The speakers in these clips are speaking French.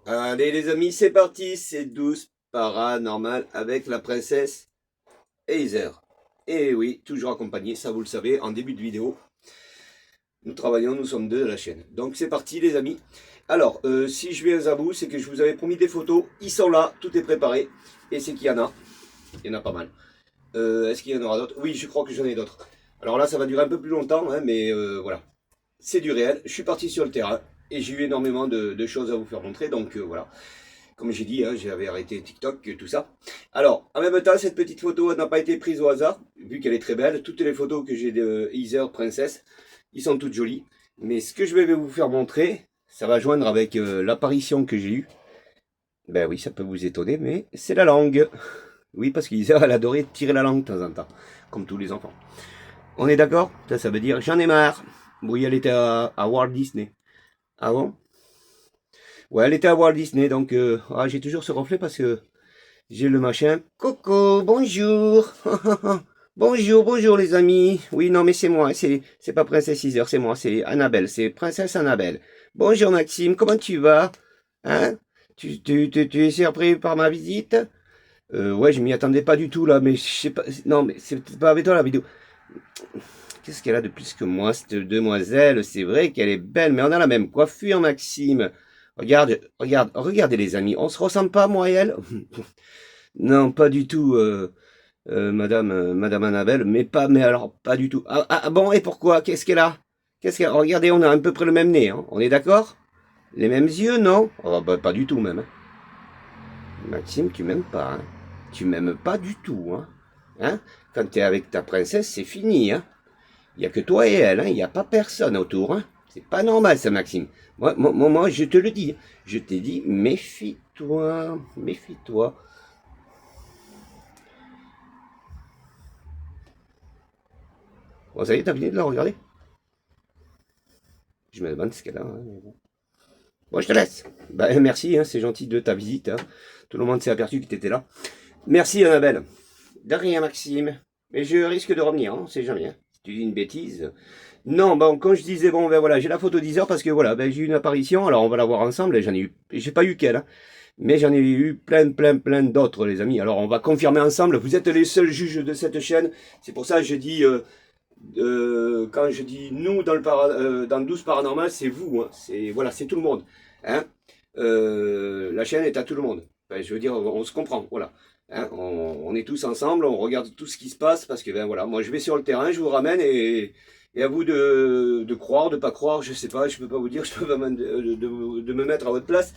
Allez les amis, c'est parti, c'est 12 paranormal avec la princesse Heiser. Et oui, toujours accompagné, ça vous le savez, en début de vidéo. Nous travaillons, nous sommes deux de la chaîne. Donc c'est parti les amis. Alors, si je viens à vous, c'est que je vous avais promis des photos. Ils sont là, tout est préparé. Et c'est qu'il y en a. Il y en a pas mal. Est-ce qu'il y en aura d'autres? Oui, je crois que j'en ai d'autres. Alors là, ça va durer un peu plus longtemps, hein, mais voilà. C'est du réel. Je suis parti sur le terrain. Et j'ai eu énormément de choses à vous faire montrer. Donc voilà. Comme j'ai dit, hein, j'avais arrêté TikTok, tout ça. Alors, en même temps, cette petite photo n'a pas été prise au hasard, vu qu'elle est très belle. Toutes les photos que j'ai de Heather Princess, ils sont toutes jolies. Mais ce que je vais vous faire montrer, ça va joindre avec l'apparition que j'ai eue. Ben oui, ça peut vous étonner, mais c'est la langue. Oui, parce qu'Heather, elle adorait tirer la langue de temps en temps, comme tous les enfants. On est d'accord? Ça veut dire j'en ai marre. Oui, elle était à Walt Disney. Ah bon? Ouais, elle était à Walt Disney, donc j'ai toujours ce reflet parce que j'ai le machin. Coco, bonjour. Bonjour, bonjour les amis. Oui, non, mais c'est moi, c'est pas Princesse Caesar, c'est moi, c'est Annabelle, c'est Princesse Annabelle. Bonjour Maxime, comment tu vas? Hein? Tu es surpris par ma visite? Ouais, je m'y attendais pas du tout là, mais je sais pas. Non, mais c'est pas avec toi la vidéo. Qu'est-ce qu'elle a de plus que moi, cette demoiselle? C'est vrai qu'elle est belle, mais on a la même coiffure, Maxime. Regardez les amis, on se ressemble pas, moi et elle? Non, pas du tout, Madame Annabelle, mais alors, pas du tout. Bon, et pourquoi? Qu'est-ce qu'elle a? Regardez, on a à peu près le même nez, hein. On est d'accord? Les mêmes yeux, non? Oh, bah, pas du tout, même, hein. Maxime, tu m'aimes pas, hein. Tu m'aimes pas du tout, hein. Hein? Quand t'es avec ta princesse, c'est fini, hein. Il y a que toi et elle, hein. Il n'y a pas personne autour, hein. C'est pas normal, ça, Maxime. Moi, je te le dis. Je t'ai dit, méfie-toi, méfie-toi. Bon, ça y est, t'as fini de la regarder? Je me demande ce qu'elle a, hein, mais bon. Bon, je te laisse. Bah, merci, hein, c'est gentil de ta visite, hein. Tout le monde s'est aperçu que tu étais là. Merci, Annabelle. De rien, Maxime. Mais je risque de revenir, hein, on sait jamais, hein. Si tu dis une bêtise. Non, bon, quand je disais, bon, ben voilà, j'ai la photo d'10 heures parce que voilà, ben, j'ai eu une apparition, alors on va la voir ensemble, et j'en ai eu, j'ai pas eu qu'elle, hein, mais j'en ai eu plein d'autres, les amis. Alors on va confirmer ensemble, vous êtes les seuls juges de cette chaîne, c'est pour ça que je dis, quand je dis nous dans 12 paranormal, c'est vous, hein, c'est voilà, c'est tout le monde, hein. La chaîne est à tout le monde. Enfin, je veux dire, on se comprend, voilà. Hein, on est tous ensemble, on regarde tout ce qui se passe parce que ben voilà, moi je vais sur le terrain, je vous ramène et à vous de croire, de pas croire, je sais pas, je peux pas vous dire, je peux pas de me mettre à votre place.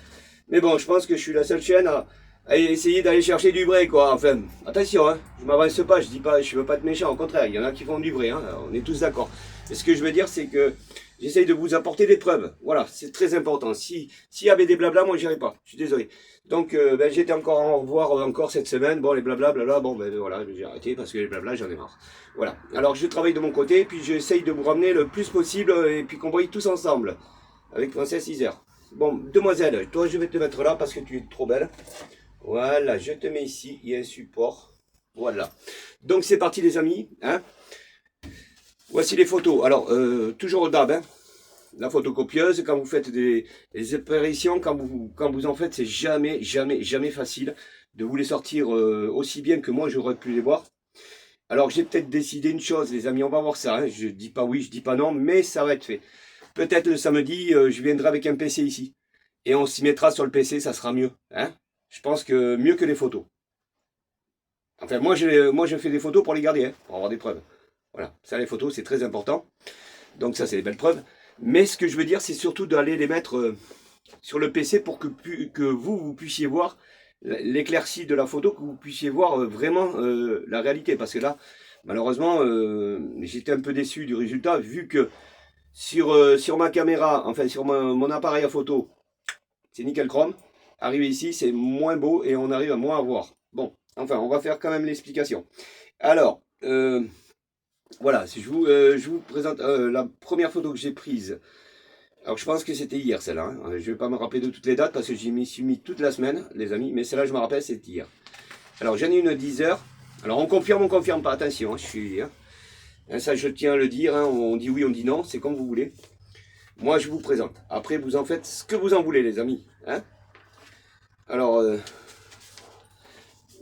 Mais bon, je pense que je suis la seule chaîne à essayer d'aller chercher du vrai, quoi. Enfin, attention, hein, je m'avance pas, je dis pas, je veux pas être méchant, au contraire, il y en a qui font du vrai, hein, on est tous d'accord. Et ce que je veux dire, c'est que j'essaye de vous apporter des preuves. Voilà, c'est très important. S'il y avait des blabla, moi j'irai pas. Je suis désolé. Donc ben, j'étais encore en revoir encore cette semaine. Bon, les blabla, bon ben voilà, j'ai arrêté parce que les blabla, j'en ai marre. Voilà. Alors je travaille de mon côté, puis j'essaye de vous ramener le plus possible et puis qu'on brille tous ensemble. Avec Princesse Isère. Bon, demoiselle, toi je vais te mettre là parce que tu es trop belle. Voilà, je te mets ici, il y a un support. Voilà. Donc c'est parti les amis. Hein. Voici les photos. Alors, toujours au DAB, hein. La photocopieuse, quand vous faites des apparitions, quand vous en faites, c'est jamais facile de vous les sortir aussi bien que moi j'aurais pu les voir. Alors j'ai peut-être décidé une chose, les amis, on va voir ça. Hein. Je dis pas oui, je dis pas non, mais ça va être fait. Peut-être le samedi, je viendrai avec un PC ici. Et on s'y mettra sur le PC, ça sera mieux. Hein. Je pense que mieux que les photos. Enfin, moi, je fais des photos pour les garder, hein, pour avoir des preuves. Voilà, ça les photos, c'est très important. Donc ça, c'est des belles preuves. Mais ce que je veux dire, c'est surtout d'aller les mettre sur le PC pour que vous puissiez voir l'éclaircie de la photo, que vous puissiez voir vraiment la réalité. Parce que là, malheureusement, j'étais un peu déçu du résultat, vu que sur ma caméra, enfin sur mon appareil à photo, c'est nickel chrome. Arrivé ici, c'est moins beau et on arrive à moins à voir. Bon, enfin, on va faire quand même l'explication. Alors, voilà, je vous présente la première photo que j'ai prise. Alors je pense que c'était hier celle-là. Hein. Je ne vais pas me rappeler de toutes les dates parce que j'y m'y suis mis toute la semaine, les amis. Mais celle-là, je me rappelle, c'est hier. Alors j'en ai une 10 heures. Alors on confirme pas. Attention, hein, je suis. Hein. Ça, je tiens à le dire. Hein, on dit oui, on dit non. C'est comme vous voulez. Moi, je vous présente. Après, vous en faites ce que vous en voulez, les amis. Hein. Alors,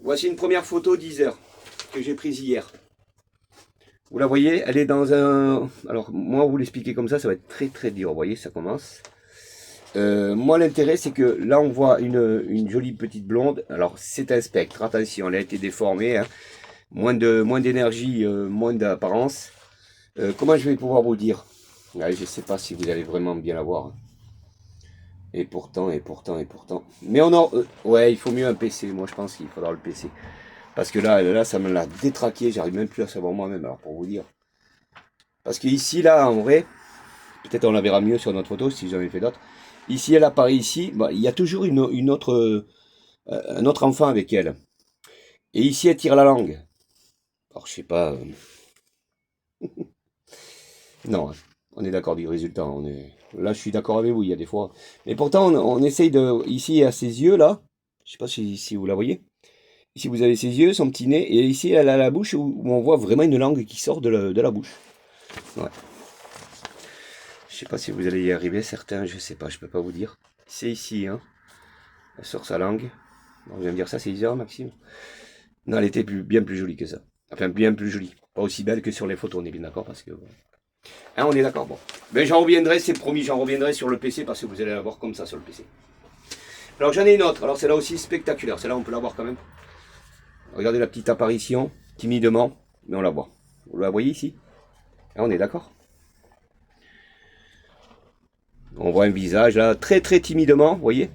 voici une première photo d'10 heures que j'ai prise hier. Vous la voyez, elle est dans un... Alors, moi, vous l'expliquer comme ça va être très très dur. Vous voyez, ça commence. Moi, l'intérêt, c'est que là, on voit une jolie petite blonde. Alors, c'est un spectre. Attention, elle a été déformée. Hein. Moins d'énergie, moins d'apparence. Comment je vais pouvoir vous dire? Je ne sais pas si vous allez vraiment bien la voir. Et pourtant. Mais on a... ouais, il faut mieux un PC. Moi, je pense qu'il faudra le PC. Parce que là, ça me l'a détraqué. J'arrive même plus à savoir moi-même. Alors, pour vous dire. Parce que ici, là, en vrai, peut-être on la verra mieux sur notre photo si j'en ai fait d'autres. Ici, elle apparaît ici. Bah, il y a toujours une autre, un autre enfant avec elle. Et ici, elle tire la langue. Alors, je sais pas. Non, on est d'accord du résultat. Là, je suis d'accord avec vous. Il y a des fois. Mais pourtant, on essaye de. Ici, à ses yeux, là. Je sais pas si vous la voyez. Ici, vous avez ses yeux, son petit nez. Et ici, elle a la bouche où on voit vraiment une langue qui sort de la bouche. Ouais. Je sais pas si vous allez y arriver. Certains, je sais pas. Je peux pas vous dire. C'est ici, hein. Elle sort sa langue. On vient me dire ça, c'est 10 heures, Maxime. Non, elle était bien plus jolie que ça. Enfin, bien plus jolie. Pas aussi belle que sur les photos, on est bien d'accord, parce que... Hein, on est d'accord, bon. Mais j'en reviendrai, c'est promis, j'en reviendrai sur le PC, parce que vous allez la voir comme ça sur le PC. Alors, j'en ai une autre. Alors, celle-là aussi spectaculaire. Celle-là, on peut la voir quand même. Regardez la petite apparition, timidement, mais on la voit. Vous la voyez ici? Hein, on est d'accord? On voit un visage, là, très très timidement, vous voyez?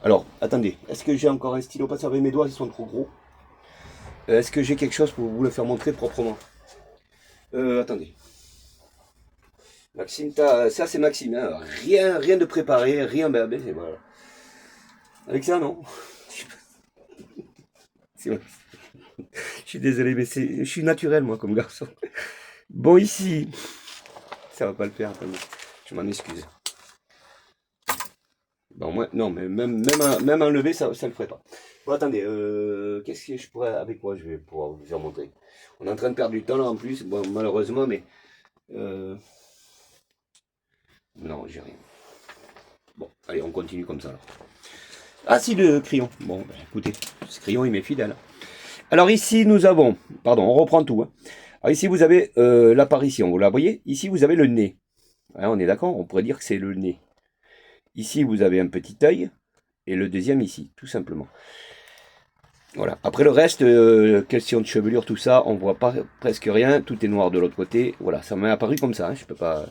Alors, attendez, est-ce que j'ai encore un stylo? Pas ça avec mes doigts, ils sont trop gros. Est-ce que j'ai quelque chose pour vous le faire montrer proprement? Attendez. Maxime, ça c'est Maxime, hein. Rien de préparé, rien, ben, voilà. Avec ça, non. Je suis désolé, mais je suis naturel, moi, comme garçon. Bon, ici, ça va pas le faire, attendez. Je m'en excuse. Bon, moi, non, mais même enlever, ça le ferait pas. Bon, attendez, qu'est-ce que je pourrais, avec quoi je vais pouvoir vous faire montrer? On est en train de perdre du temps là en plus, bon, malheureusement, mais non, j'ai rien. Bon, allez, on continue comme ça alors. Ah si, le crayon. Bon, ben, écoutez, ce crayon il m'est fidèle. Alors ici nous avons, pardon, on reprend tout. Hein. Alors ici vous avez l'apparition, vous la voyez? Ici vous avez le nez. Hein, on est d'accord? On pourrait dire que c'est le nez. Ici vous avez un petit œil et le deuxième ici, tout simplement. Voilà. Après le reste, question de chevelure, tout ça, on voit pas presque rien. Tout est noir de l'autre côté. Voilà, ça m'est apparu comme ça. Hein. Je peux pas,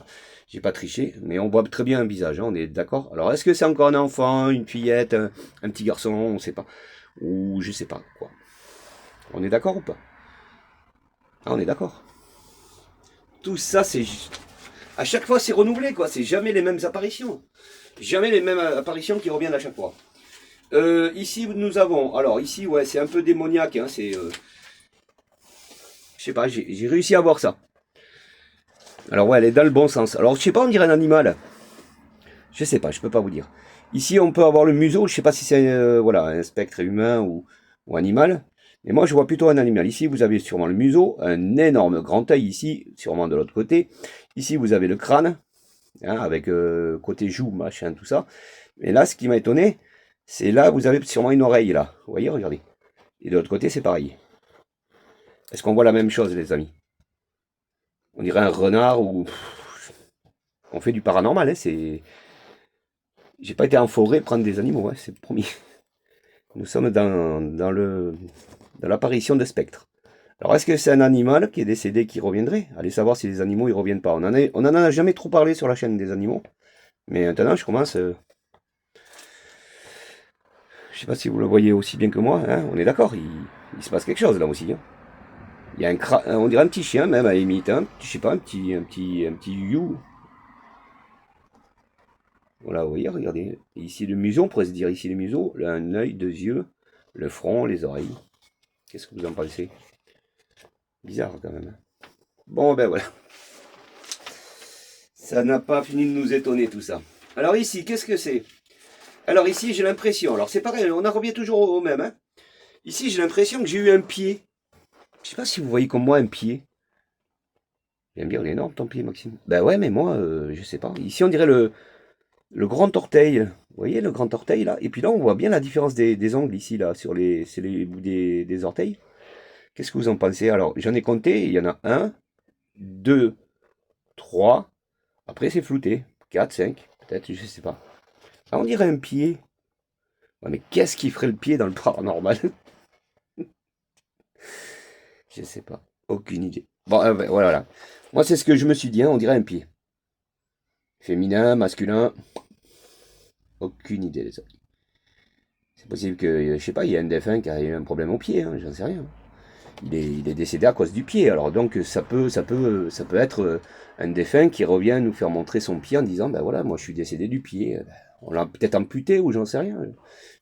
j'ai pas triché, mais on voit très bien un visage. Hein, on est d'accord. Alors, est-ce que c'est encore un enfant, une fillette, un petit garçon, on sait pas, ou je sais pas quoi. On est d'accord ou pas? Ah, on est d'accord. Tout ça, c'est à chaque fois, c'est renouvelé, quoi. C'est jamais les mêmes apparitions. Jamais les mêmes apparitions qui reviennent à chaque fois. Ici, nous avons... Alors, ici, ouais, c'est un peu démoniaque. Hein, c'est... je sais pas, j'ai réussi à voir ça. Alors, ouais, elle est dans le bon sens. Alors, je sais pas, on dirait un animal. Je sais pas, je peux pas vous dire. Ici, on peut avoir le museau. Je sais pas si c'est voilà, un spectre humain ou animal. Mais moi, je vois plutôt un animal. Ici, vous avez sûrement le museau. Un énorme grand œil ici, sûrement de l'autre côté. Ici, vous avez le crâne. Hein, avec côté joue, machin, tout ça. Et là, ce qui m'a étonné... c'est là, vous avez sûrement une oreille, là. Vous voyez, regardez. Et de l'autre côté, c'est pareil. Est-ce qu'on voit la même chose, les amis? On dirait un renard ou... on fait du paranormal, hein, c'est... J'ai pas été en forêt prendre des animaux, hein, c'est promis. Nous sommes dans l'apparition de spectres. Alors, est-ce que c'est un animal qui est décédé qui reviendrait? Allez savoir si les animaux, ils reviennent pas. On en a jamais trop parlé sur la chaîne des animaux. Mais maintenant, je commence... je sais pas si vous le voyez aussi bien que moi, hein, on est d'accord, il se passe quelque chose là aussi. Hein. Il y a on dirait un petit chien même à la limite, hein, je sais pas, un petit you. Voilà, vous voyez, regardez. Et ici le museau, on pourrait se dire ici le museau, là, un œil, deux yeux, le front, les oreilles. Qu'est-ce que vous en pensez? Bizarre quand même. Hein. Bon ben voilà. Ça n'a pas fini de nous étonner tout ça. Alors ici, qu'est-ce que c'est? Alors ici, j'ai l'impression, alors c'est pareil, on en revient toujours au même. Hein. Ici, j'ai l'impression que j'ai eu un pied. Je sais pas si vous voyez comme moi un pied. J'aime bien, il est énorme ton pied, Maxime. Ben ouais, mais moi, je sais pas. Ici, on dirait le grand orteil. Vous voyez le grand orteil là? Et puis là, on voit bien la différence des ongles ici, là, sur c'est les bouts des orteils. Qu'est-ce que vous en pensez? Alors, j'en ai compté, il y en a 1, 2, 3. Après, c'est flouté. 4, 5, peut-être, je sais pas. Ah, on dirait un pied. Ouais, mais qu'est-ce qui ferait le pied dans le paranormal? Je sais pas. Aucune idée. Bon, ben, voilà. Moi, c'est ce que je me suis dit, hein, on dirait un pied. Féminin, masculin. Aucune idée, les amis. C'est possible que, je sais pas, il y a un défunt qui a eu un problème au pied, hein, j'en sais rien. Il est décédé à cause du pied. Alors donc ça peut être un défunt qui revient nous faire montrer son pied en disant ben voilà, moi je suis décédé du pied. Ben, on l'a peut-être amputé ou j'en sais rien.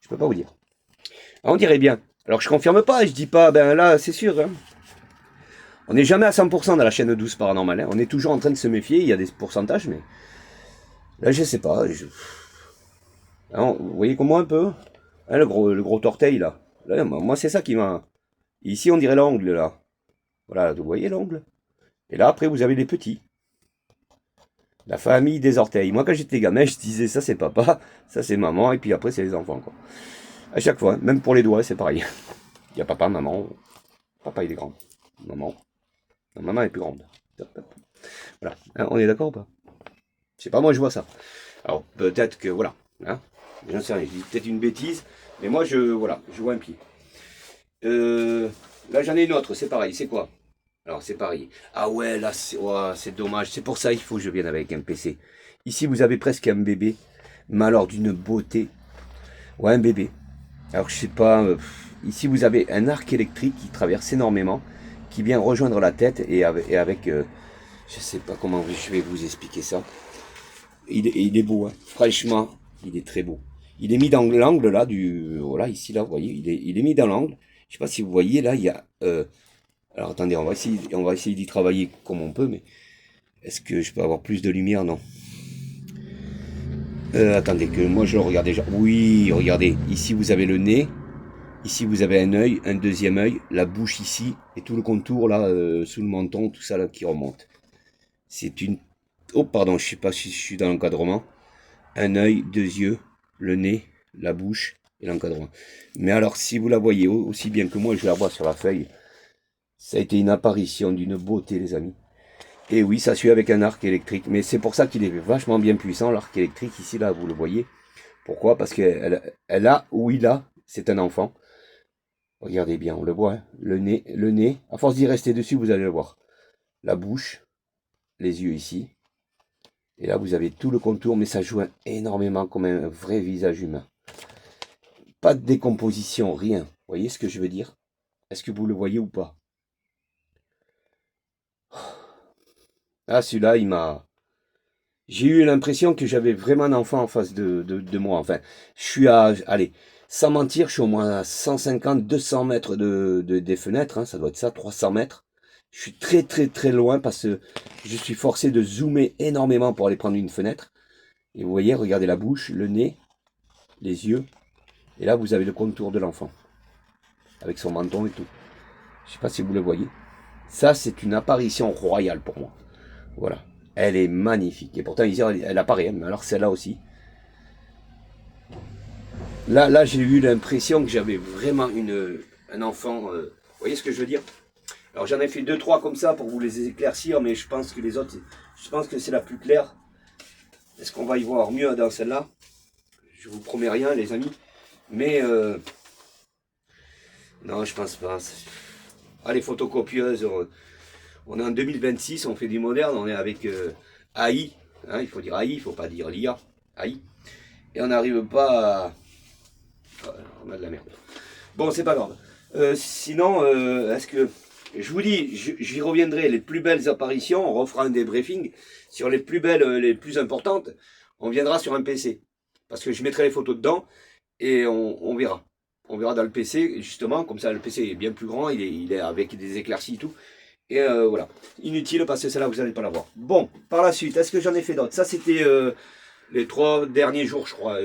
Je peux pas vous dire. Ah, on dirait bien. Alors je confirme pas, je dis pas ben là c'est sûr. Hein. On n'est jamais à 100% dans la chaîne 12 paranormale. Hein. On est toujours en train de se méfier. Il y a des pourcentages, mais là je sais pas. Alors, vous voyez comme moi un peu hein, le gros orteil là. Là moi c'est ça qui m'a. Ici on dirait l'ongle là. Voilà, vous voyez l'ongle. Et là, après, vous avez les petits. La famille des orteils. Moi, quand j'étais gamin, je disais ça, c'est papa, ça, c'est maman, et puis après, c'est les enfants, quoi. À chaque fois, même pour les doigts, c'est pareil. Il y a papa, maman. Papa, il est grand. Maman. Non, maman est plus grande. Voilà. Hein, on est d'accord ou pas? Je sais pas, moi, je vois ça. Alors, peut-être que, voilà. Hein, j'en sais rien. Je dis peut-être une bêtise, mais moi, voilà, je vois un pied. Là, j'en ai une autre, c'est pareil. C'est quoi? Alors c'est pareil. Ah ouais, là c'est dommage. C'est pour ça il faut que je vienne avec un PC. Ici vous avez presque un bébé, mais alors d'une beauté. Ouais, un bébé. Alors je sais pas. Ici vous avez un arc électrique qui traverse énormément, qui vient rejoindre la tête et avec je sais pas comment je vais vous expliquer ça. Il est beau, hein. Franchement, il est très beau. Il est mis dans l'angle là voilà ici là, vous voyez, il est mis dans l'angle. Je sais pas si vous voyez là, il y a alors attendez, on va essayer d'y travailler comme on peut, mais est-ce que je peux avoir plus de lumière? Non. Attendez, que moi je le regarde déjà. Oui, regardez, ici vous avez le nez, ici vous avez un œil, un deuxième œil, la bouche ici, et tout le contour là, sous le menton, tout ça là qui remonte. C'est une... Oh pardon, je sais pas si je suis dans l'encadrement. Un œil, deux yeux, le nez, la bouche et l'encadrement. Mais alors si vous la voyez aussi bien que moi, je la vois sur la feuille, ça a été une apparition d'une beauté, les amis. Et oui, ça suit avec un arc électrique. Mais c'est pour ça qu'il est vachement bien puissant, l'arc électrique. Ici, là, vous le voyez. Pourquoi? Parce qu'elle a, ou il a, c'est un enfant. Regardez bien, on le voit. Hein. Le nez. À force d'y rester dessus, vous allez le voir. La bouche, les yeux ici. Et là, vous avez tout le contour, mais ça joue énormément comme un vrai visage humain. Pas de décomposition, rien. Vous voyez ce que je veux dire? Est-ce que vous le voyez ou pas? Ah, celui-là, il m'a... J'ai eu l'impression que j'avais vraiment un enfant en face de moi. Enfin, je suis à... Allez, sans mentir, je suis au moins à 150, 200 mètres des fenêtres. Hein, ça doit être ça, 300 mètres. Je suis très très très loin parce que je suis forcé de zoomer énormément pour aller prendre une fenêtre. Et vous voyez, regardez la bouche, le nez, les yeux. Et là, vous avez le contour de l'enfant. Avec son menton et tout. Je sais pas si vous le voyez. Ça, c'est une apparition royale pour moi. Voilà. Elle est magnifique. Et pourtant, elle apparaît. Mais alors, celle-là aussi. Là j'ai eu l'impression que j'avais vraiment un enfant. Vous voyez ce que je veux dire? Alors, j'en ai fait 2-3 comme ça pour vous les éclaircir. Mais je pense que les autres, je pense que c'est la plus claire. Est-ce qu'on va y voir mieux dans celle-là? Je vous promets rien, les amis. Mais, non, je pense pas. Ah, les photocopieuses. On est en 2026, on fait du moderne, on est avec AI, hein, il faut dire AI, il ne faut pas dire l'IA, AI, et on n'arrive pas à... On a de la merde. Bon, c'est pas grave. Sinon, est-ce que... Je vous dis, j'y reviendrai, les plus belles apparitions, on refera un débriefing sur les plus belles, les plus importantes, on viendra sur un PC, parce que je mettrai les photos dedans, et on verra. On verra dans le PC, justement, comme ça le PC est bien plus grand, il est avec des éclaircies et tout. Et voilà, inutile parce que celle-là vous n'allez pas la voir. Bon, par la suite, est-ce que j'en ai fait d'autres? Ça c'était les 3 derniers jours je crois.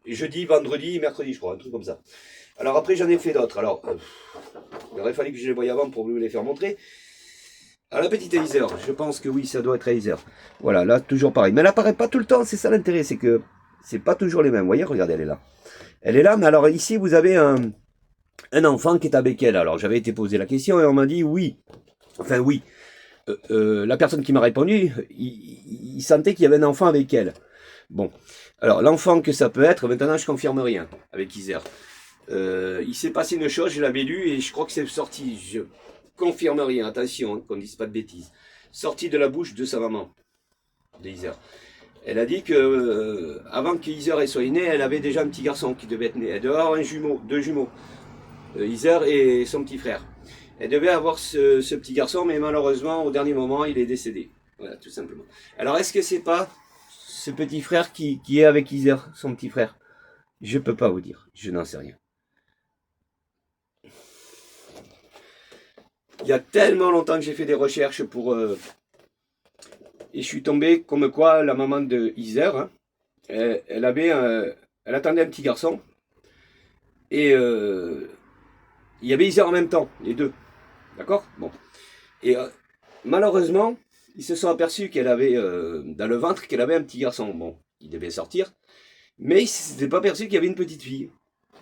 Jeudi, vendredi, mercredi je crois, un truc comme ça. Alors après j'en ai fait d'autres. Alors, il aurait fallu que je les voie avant pour vous les faire montrer. Alors la petite Heiser, je pense que oui, ça doit être Heiser. Voilà, là, toujours pareil. Mais elle apparaît pas tout le temps, c'est ça l'intérêt, c'est que c'est pas toujours les mêmes. Vous voyez, regardez, elle est là. Elle est là, mais alors ici, vous avez un enfant qui est avec elle. Alors j'avais été posé la question et on m'a dit oui. Enfin oui. La personne qui m'a répondu, il sentait qu'il y avait un enfant avec elle. Bon. Alors l'enfant que ça peut être, maintenant je confirme rien avec Isère. Il s'est passé une chose, je l'avais lu et je crois que c'est sorti. Je confirme rien, attention, hein, qu'on ne dise pas de bêtises. Sorti de la bouche de sa maman, de Isère. Elle a dit que avant qu'Isère soit née, elle avait déjà un petit garçon qui devait être né. Elle devait avoir deux jumeaux. Isère et son petit frère. Elle devait avoir ce petit garçon, mais malheureusement, au dernier moment, il est décédé. Voilà, tout simplement. Alors, est-ce que c'est pas ce petit frère qui est avec Isère, son petit frère? Je peux pas vous dire. Je n'en sais rien. Il y a tellement longtemps que j'ai fait des recherches pour... et je suis tombé comme quoi la maman de Isère, hein, elle attendait un petit garçon. Et il y avait Isère en même temps, les deux. D'accord? Bon. Et malheureusement, ils se sont aperçus qu'elle avait dans le ventre qu'elle avait un petit garçon. Bon, il devait sortir. Mais ils ne s'étaient pas aperçus qu'il y avait une petite fille,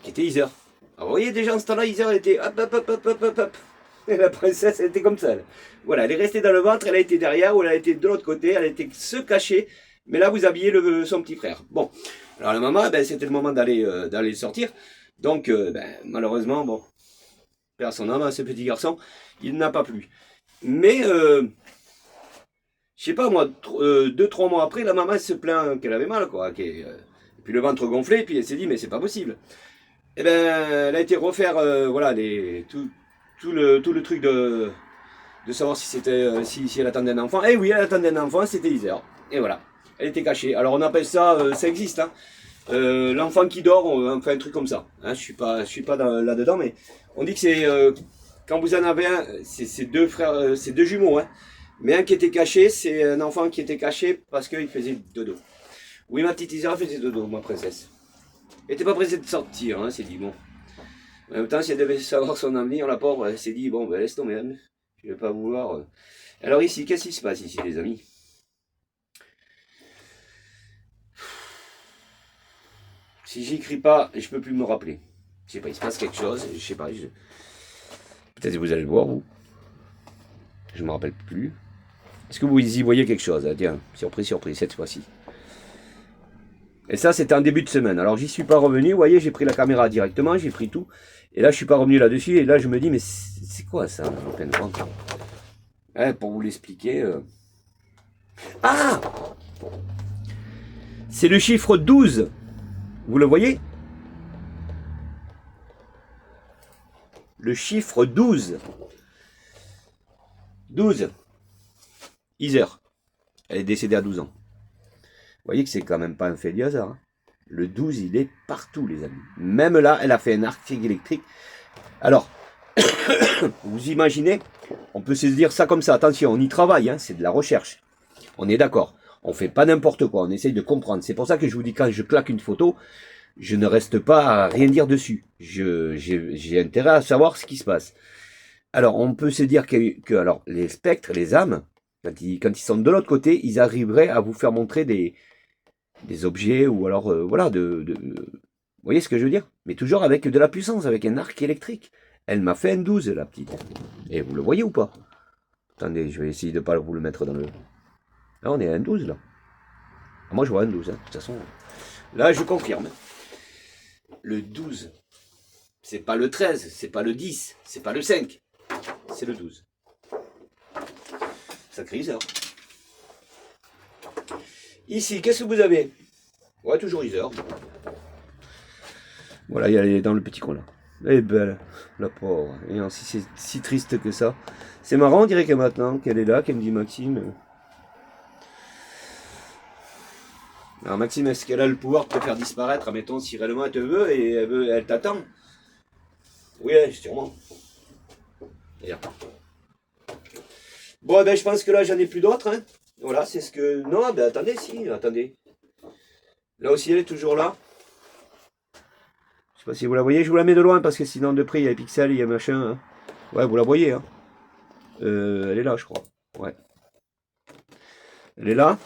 qui était Isère. Alors vous voyez déjà en ce temps-là, Isère, elle était hop, hop, hop, hop, hop, hop, hop. Et la princesse, elle était comme ça. Elle. Voilà, elle est restée dans le ventre, elle a été derrière, ou elle a été de l'autre côté, elle a été se cacher. Mais là, vous habillez son petit frère. Bon, alors la maman, ben, c'était le moment d'aller sortir. Donc, ben, malheureusement, bon, perd son âme à ce petit garçon, il n'a pas plu. Mais, je sais pas moi, 2-3 mois après, la maman elle se plaint qu'elle avait mal, quoi. Et puis le ventre gonflé, puis elle s'est dit, mais c'est pas possible. Et ben, elle a été refaire, voilà, tout le truc de savoir si c'était, si elle attendait un enfant. Et oui, elle attendait un enfant, c'était Isère. Et voilà, elle était cachée. Alors on appelle ça, ça existe, hein. L'enfant qui dort, on fait un truc comme ça. Hein, je suis pas là-dedans, mais on dit que c'est quand vous en avez un, c'est deux frères, c'est deux jumeaux, hein. Mais un qui était caché, c'est un enfant qui était caché parce qu'il faisait dodo. Oui, ma petite Isère faisait dodo, ma princesse. Elle était pas pressée de sortir, hein, c'est dit bon. En même temps, si elle devait savoir son avenir, la pauvre, elle s'est dit bon, ben laisse tomber, hein. Je vais pas vouloir. Alors ici, qu'est-ce qui se passe ici, les amis? Si j'écris pas, je peux plus me rappeler. Je sais pas, il se passe quelque chose, je sais pas. Peut-être que vous allez le voir, vous. Je me rappelle plus. Est-ce que vous y voyez quelque chose? Tiens, surprise, surprise, cette fois-ci. Et ça, c'était en début de semaine. Alors, j'y suis pas revenu. Vous voyez, j'ai pris la caméra directement, j'ai pris tout. Et là, je suis pas revenu là-dessus. Et là, je me dis, mais c'est quoi ça, en pleine vente? Hein, pour vous l'expliquer. Ah! C'est le chiffre 12. Vous le voyez? Le chiffre 12. 12. Isère. Elle est décédée à 12 ans. Vous voyez que c'est quand même pas un fait du hasard. Hein. Le 12, il est partout, les amis. Même là, elle a fait un arc électrique. Alors, vous imaginez, on peut se dire ça comme ça. Attention, on y travaille, hein, c'est de la recherche. On est d'accord. On fait pas n'importe quoi, on essaye de comprendre. C'est pour ça que je vous dis, quand je claque une photo, je ne reste pas à rien dire dessus. J'ai intérêt à savoir ce qui se passe. Alors, on peut se dire que alors, les spectres, les âmes, quand ils sont de l'autre côté, ils arriveraient à vous faire montrer des objets ou alors, voilà, vous voyez ce que je veux dire? Mais toujours avec de la puissance, avec un arc électrique. Elle m'a fait un 12, la petite. Et vous le voyez ou pas? Attendez, je vais essayer de ne pas vous le mettre dans le... Là, on est à un 12, là. Ah, moi, je vois un 12, hein. De toute façon. Là, je confirme. Le 12. C'est pas le 13, c'est pas le 10, c'est pas le 5. C'est le 12. Sacré Isère. Ici, qu'est-ce que vous avez? Ouais, toujours Isère. Voilà, elle est dans le petit coin là. Elle est belle, la pauvre. Et si c'est si triste que ça. C'est marrant, on dirait que maintenant qu'elle est là, qu'elle me dit Maxime. Alors Maxime, est-ce qu'elle a le pouvoir de te faire disparaître? Admettons, si réellement elle te veut et elle t'attend. Oui, sûrement. D'ailleurs. Bon, ben je pense que là, j'en ai plus d'autres. Hein. Voilà, c'est ce que... Non, ben attendez, si, attendez. Là aussi, elle est toujours là. Je sais pas si vous la voyez, je vous la mets de loin parce que sinon de près il y a les pixels, il y a machin. Hein. Ouais, vous la voyez. Hein. Elle est là, je crois. Ouais. Elle est là.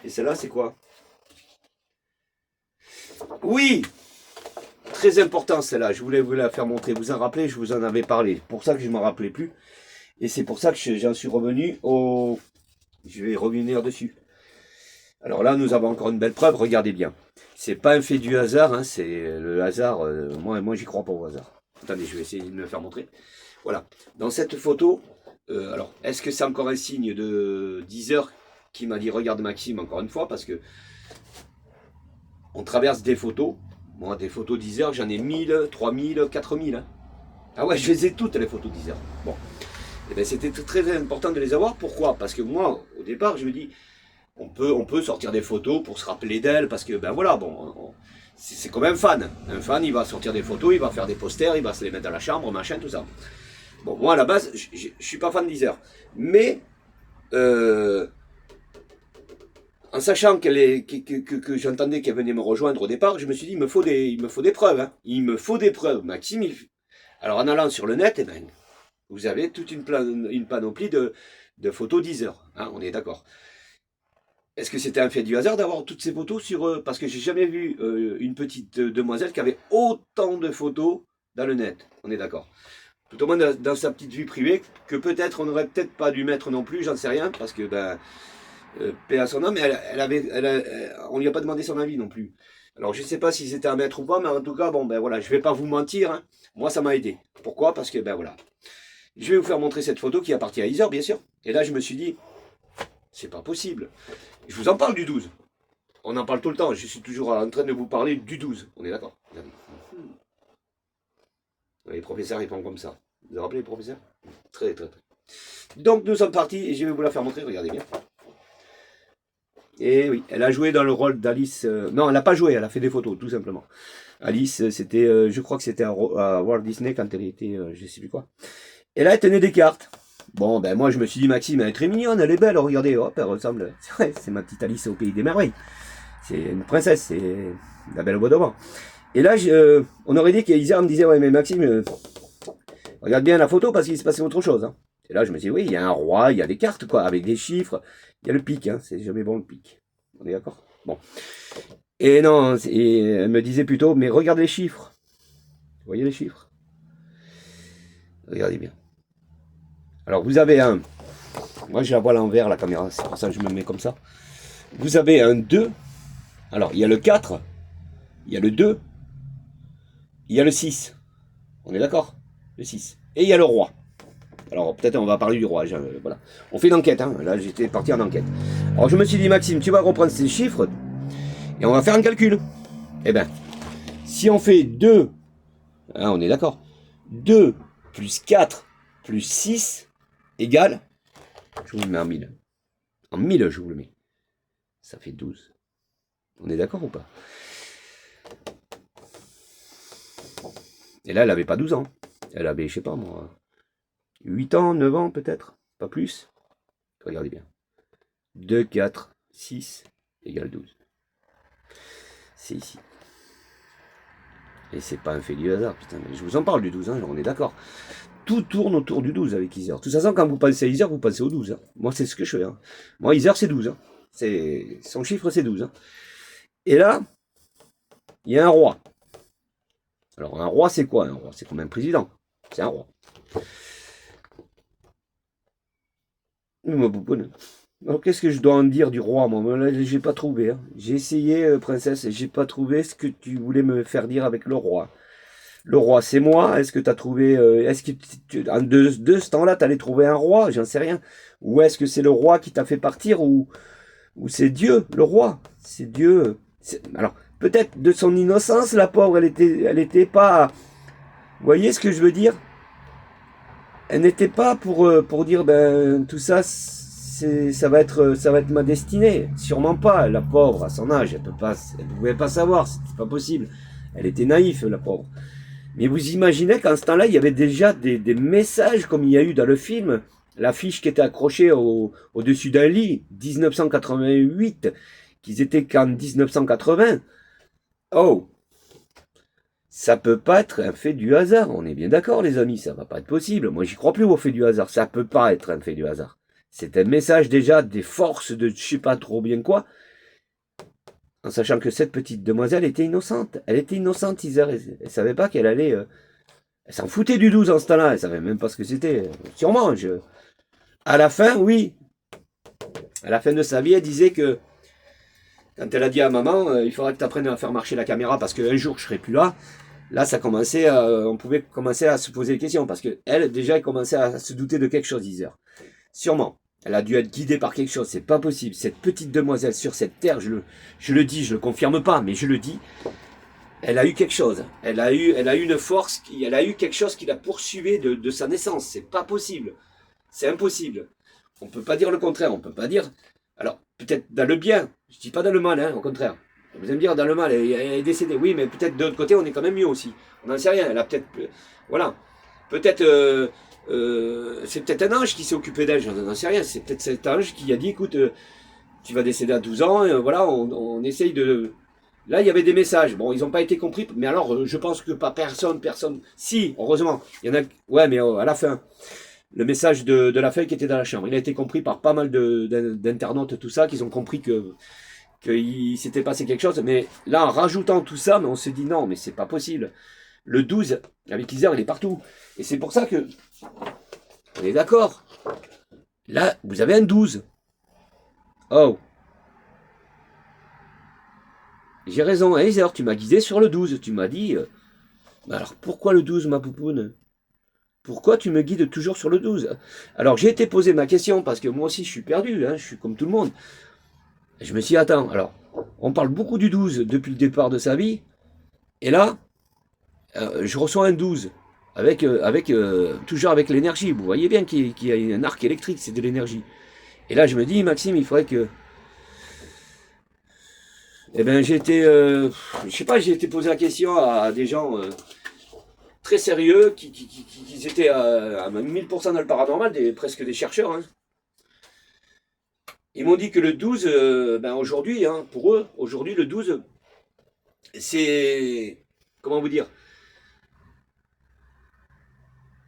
Et celle-là, c'est quoi? Oui! Très important celle-là, je voulais vous la faire montrer. Vous en rappelez, je vous en avais parlé. C'est pour ça que je ne m'en rappelais plus. Et c'est pour ça que j'en suis revenu au... Je vais revenir dessus. Alors là, nous avons encore une belle preuve, regardez bien. C'est pas un fait du hasard, hein, c'est le hasard. Moi j'y crois pas au hasard. Attendez, je vais essayer de me le faire montrer. Voilà. Dans cette photo, alors, est-ce que c'est encore un signe de Deezer qui m'a dit regarde Maxime encore une fois, parce que on traverse des photos. Moi, des photos Deezer, j'en ai 1000, 3000, 4000. Hein. Ah ouais, je les ai toutes les photos Deezer. Bon. Et bien, c'était très important de les avoir. Pourquoi? Parce que moi, au départ, je me dis, on peut sortir des photos pour se rappeler d'elle, parce que, ben voilà, bon, c'est comme un fan. Un fan, il va sortir des photos, il va faire des posters, il va se les mettre dans la chambre, machin, tout ça. Bon, moi, à la base, je suis pas fan Deezer. Mais, en sachant que j'entendais qu'elle venait me rejoindre au départ, je me suis dit, il me faut des preuves. Hein. Il me faut des preuves, Maxime. Alors, en allant sur le net, eh ben, vous avez toute une panoplie de photos Deezer. Hein, on est d'accord. Est-ce que c'était un fait du hasard d'avoir toutes ces photos sur... parce que j'ai jamais vu une petite demoiselle qui avait autant de photos dans le net. On est d'accord. Tout au moins dans sa petite vie privée, que peut-être on n'aurait peut-être pas dû mettre non plus, j'en sais rien, parce que, ben, paix à son âme, on lui a pas demandé son avis non plus. Alors je sais pas si c'était à mettre ou pas, mais en tout cas, bon, ben voilà, je vais pas vous mentir, hein. Moi ça m'a aidé. Pourquoi? Parce que, ben voilà. Je vais vous faire montrer cette photo qui appartient à Isor, bien sûr. Et là, je me suis dit, c'est pas possible. Je vous en parle du 12. On en parle tout le temps. Je suis toujours en train de vous parler du 12. On est d'accord? Les professeurs, ils font comme ça. Vous vous rappelez les professeurs? Très, très, très. Donc, nous sommes partis et je vais vous la faire montrer. Regardez bien. Et oui, elle a joué dans le rôle d'Alice. Non, elle n'a pas joué, elle a fait des photos, tout simplement. Alice, c'était, je crois que c'était à Walt Disney quand elle était, je sais plus quoi. Et là, elle tenait des cartes. Bon, ben moi, je me suis dit, Maxime, elle est très mignonne, elle est belle, regardez, hop, elle ressemble. C'est vrai, c'est ma petite Alice au pays des merveilles. C'est une princesse, c'est la belle au bois dormant. Et là, on aurait dit qu'Isa me disait, ouais, mais Maxime, regarde bien la photo parce qu'il se passait autre chose. Hein. Et là, je me dis, oui, il y a un roi, il y a des cartes, quoi, avec des chiffres. Il y a le pic, hein, c'est jamais bon le pic. On est d'accord? Bon. Et non, et elle me disait plutôt, mais regarde les chiffres. Vous voyez les chiffres? Regardez bien. Alors, vous avez un... Moi, je la vois à l'envers, la caméra, c'est pour ça que je me mets comme ça. Vous avez un 2. Alors, il y a le 4, il y a le 2, il y a le 6. On est d'accord? Le 6. Et il y a le roi. Alors, peut-être on va parler du roi. Voilà. On fait une enquête. Hein. Là, j'étais parti en enquête. Alors, je me suis dit, Maxime, tu vas reprendre ces chiffres et on va faire un calcul. Eh bien, si on fait 2, hein, on est d'accord, 2 plus 4 plus 6 égale, je vous le mets en 1000. En 1000, je vous le mets. Ça fait 12. On est d'accord ou pas? Et là, elle avait pas 12 ans. Elle avait, je sais pas moi, 8 ans, 9 ans peut-être, pas plus. Regardez bien. 2, 4, 6 égale 12. C'est ici. Et c'est pas un fait du hasard, putain. Mais je vous en parle du 12, hein, on est d'accord. Tout tourne autour du 12 avec Isère. De toute façon, quand vous pensez à Isère, vous pensez au 12. Hein. Moi, c'est ce que je fais. Hein. Moi, Isère, c'est 12. Hein. Son chiffre, c'est 12. Hein. Et là, il y a un roi. Alors, un roi, c'est quoi un roi? C'est comme un président. C'est un roi. Ma bouboune. Alors, qu'est-ce que je dois en dire du roi, moi? Là, j'ai pas trouvé. Hein. J'ai essayé, princesse, et j'ai pas trouvé ce que tu voulais me faire dire avec le roi. Le roi, c'est moi. Est-ce que tu as trouvé... est-ce que en de ce temps-là, tu allais trouver un roi? J'en sais rien. Ou est-ce que c'est le roi qui t'a fait partir? Ou c'est Dieu, le roi? C'est Dieu. Alors, peut-être de son innocence, la pauvre, elle était pas... Vous voyez ce que je veux dire? Elle n'était pas pour dire, ben, tout ça, ça va être ma destinée. Sûrement pas. La pauvre, à son âge, elle pouvait pas savoir. C'était pas possible. Elle était naïve, la pauvre. Mais vous imaginez qu'en ce temps-là, il y avait déjà des messages comme il y a eu dans le film. L'affiche qui était accrochée au-dessus d'un lit, 1988, qu'ils étaient qu'en 1980. Oh, Ça peut pas être un fait du hasard, on est bien d'accord les amis, ça va pas être possible. Moi j'y crois plus au fait du hasard, ça peut pas être un fait du hasard. C'est un message déjà des forces de je sais pas trop bien quoi, en sachant que cette petite demoiselle était innocente. Elle était innocente, Isère, elle savait pas qu'elle allait... elle s'en foutait du 12 en ce temps-là, elle savait même pas ce que c'était. Sûrement, à la fin, oui, à la fin de sa vie, elle disait que quand elle a dit à maman, il faudra que tu apprennes à faire marcher la caméra parce qu'un jour je serai plus là. Là, ça commençait, on pouvait commencer à se poser des questions parce que elle, déjà, elle commençait à se douter de quelque chose, Isère. Sûrement. Elle a dû être guidée par quelque chose, c'est pas possible. Cette petite demoiselle sur cette terre, je le dis, je le confirme pas, mais je le dis, elle a eu quelque chose. Elle a eu une force, elle a eu quelque chose qui la poursuivait de sa naissance. C'est pas possible. C'est impossible. On peut pas dire le contraire, on peut pas dire. Alors, peut-être dans le bien, je dis pas dans le mal, hein, au contraire. Vous allez me dire dans le mal, elle est décédée. Oui, mais peut-être de l'autre côté, on est quand même mieux aussi. On n'en sait rien. Elle a peut-être. Voilà. Peut-être. C'est peut-être un ange qui s'est occupé d'elle, je n'en sais rien. C'est peut-être cet ange qui a dit écoute, tu vas décéder à 12 ans, voilà, on essaye de. Là, il y avait des messages. Bon, ils n'ont pas été compris, mais alors, je pense que pas personne. Si, heureusement, il y en a. Ouais, mais à la fin le message de la feuille qui était dans la chambre. Il a été compris par pas mal d'internautes, tout ça, qui ont compris qu'il s'était passé quelque chose. Mais là, en rajoutant tout ça, on se dit non, mais c'est pas possible. Le 12, avec Isère, il est partout. Et c'est pour ça que, on est d'accord. Là, vous avez un 12. Oh. J'ai raison, hein, Isère, tu m'as guidé sur le 12. Tu m'as dit, alors pourquoi le 12, ma poupoune? Pourquoi tu me guides toujours sur le 12? Alors j'ai été poser ma question parce que moi aussi je suis perdu, hein, je suis comme tout le monde. Et je me suis dit, attends, alors, on parle beaucoup du 12 depuis le départ de sa vie, et là, je reçois un 12, toujours avec l'énergie. Vous voyez bien qu'il y a un arc électrique, c'est de l'énergie. Et là je me dis, Maxime, il faudrait que... Eh ben j'ai été, je sais pas, j'ai été poser la question à des gens très sérieux qui étaient à 1000% dans le paranormal, presque des chercheurs, hein. Ils m'ont dit que le 12, ben aujourd'hui, hein, pour eux, aujourd'hui le 12, c'est... Comment vous dire?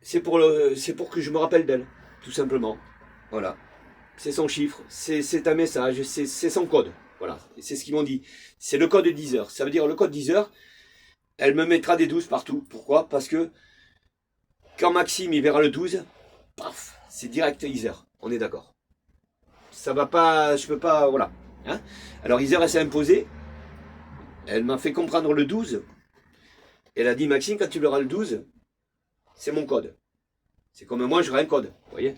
C'est pour que je me rappelle d'elle, tout simplement. Voilà. C'est son chiffre, c'est un message, c'est son code. Voilà. C'est ce qu'ils m'ont dit. C'est le code 10 heures. Ça veut dire le code 10 heures, elle me mettra des 12 partout. Pourquoi? Parce que quand Maxime il verra le 12, paf, c'est direct 10 heures. On est d'accord. Ça va pas, je peux pas, voilà. Hein, alors Isère, elle s'est imposée. Elle m'a fait comprendre le 12. Elle a dit, Maxime, quand tu verras le 12, c'est mon code. C'est comme moi, j'aurai un code. Vous voyez?